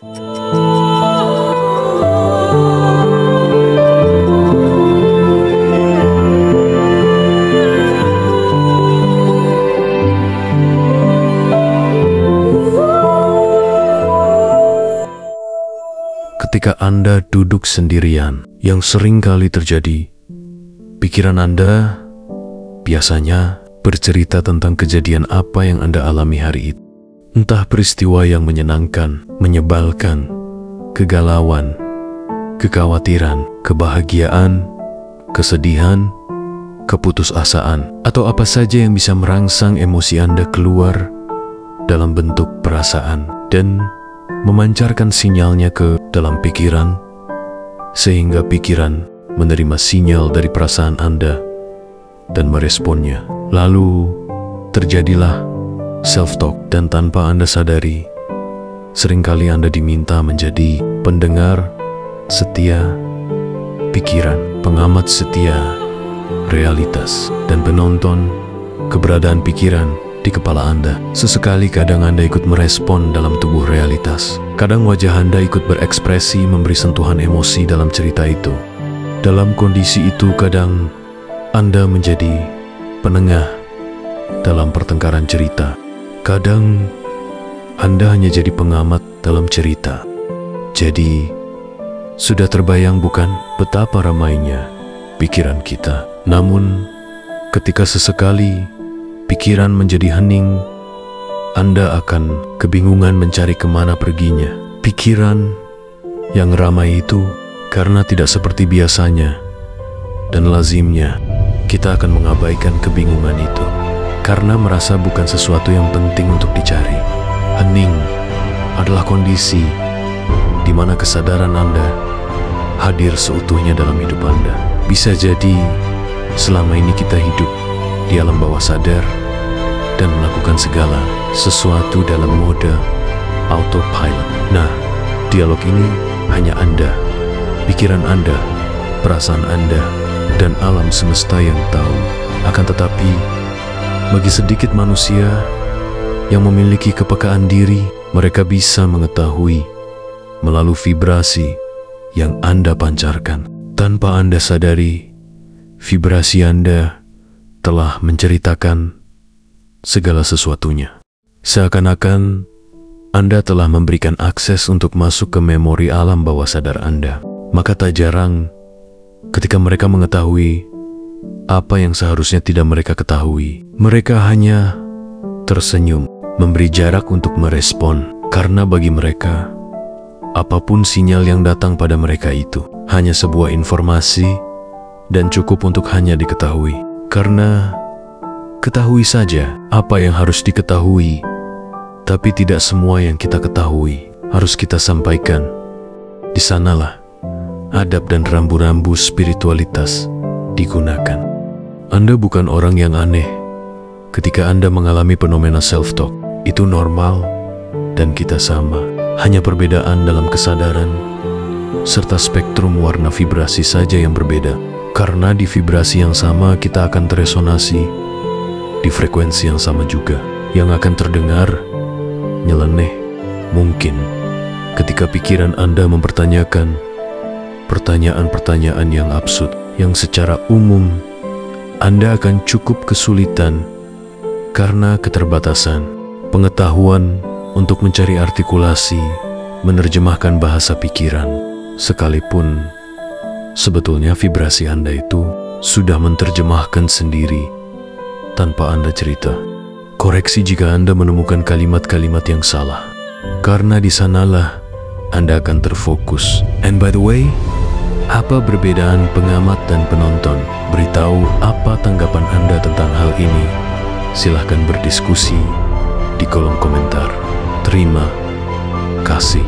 Ketika Anda duduk sendirian, yang sering kali terjadi, pikiran Anda biasanya bercerita tentang kejadian apa yang Anda alami hari itu. Entah peristiwa yang menyenangkan, menyebalkan, kegalauan, kekhawatiran, kebahagiaan, kesedihan, keputusasaan, atau apa saja yang bisa merangsang emosi Anda keluar dalam bentuk perasaan dan memancarkan sinyalnya ke dalam pikiran, sehingga pikiran menerima sinyal dari perasaan Anda dan meresponnya. Lalu terjadilah self-talk, dan tanpa Anda sadari, seringkali Anda diminta menjadi pendengar setia pikiran, pengamat setia realitas, dan penonton keberadaan pikiran di kepala Anda. Sesekali kadang Anda ikut merespon dalam tubuh realitas. Kadang wajah Anda ikut berekspresi, memberi sentuhan emosi dalam cerita itu. Dalam kondisi itu kadang Anda menjadi penengah dalam pertengkaran cerita. Kadang Anda hanya jadi pengamat dalam cerita. Jadi, sudah terbayang bukan betapa ramainya pikiran kita. Namun, ketika sesekali pikiran menjadi hening, Anda akan kebingungan mencari kemana perginya. Pikiran yang ramai itu karena tidak seperti biasanya dan lazimnya, kita akan mengabaikan kebingungan itu karena merasa bukan sesuatu yang penting untuk dicari. Hening adalah kondisi di mana kesadaran Anda hadir seutuhnya dalam hidup Anda. Bisa jadi selama ini kita hidup di alam bawah sadar dan melakukan segala sesuatu dalam mode autopilot. Nah, dialog ini hanya Anda, pikiran Anda, perasaan Anda, dan alam semesta yang tahu. Akan tetapi, bagi sedikit manusia yang memiliki kepekaan diri, mereka bisa mengetahui melalui vibrasi yang Anda pancarkan. Tanpa Anda sadari, vibrasi Anda telah menceritakan segala sesuatunya. Seakan-akan Anda telah memberikan akses untuk masuk ke memori alam bawah sadar Anda. Maka tak jarang ketika mereka mengetahui apa yang seharusnya tidak mereka ketahui, mereka hanya tersenyum, memberi jarak untuk merespon. Karena bagi mereka, apapun sinyal yang datang pada mereka itu hanya sebuah informasi dan cukup untuk hanya diketahui. Karena ketahui saja apa yang harus diketahui, tapi tidak semua yang kita ketahui harus kita sampaikan. Di sanalah adab dan rambu-rambu spiritualitas digunakan. Anda bukan orang yang aneh ketika Anda mengalami fenomena self-talk. Itu normal dan kita sama. Hanya perbedaan dalam kesadaran serta spektrum warna vibrasi saja yang berbeda. Karena di vibrasi yang sama kita akan teresonasi di frekuensi yang sama juga. Yang akan terdengar nyeleneh mungkin ketika pikiran Anda mempertanyakan pertanyaan-pertanyaan yang absurd, yang secara umum Anda akan cukup kesulitan karena keterbatasan pengetahuan untuk mencari artikulasi, menerjemahkan bahasa pikiran. Sekalipun sebetulnya vibrasi Anda itu sudah menerjemahkan sendiri tanpa Anda cerita. Koreksi jika Anda menemukan kalimat-kalimat yang salah, karena di sanalah Anda akan terfokus. And by the way, apa perbedaan pengamat dan penonton? Beritahu apa tanggapan Anda tentang hal ini. Silahkan berdiskusi di kolom komentar. Terima kasih.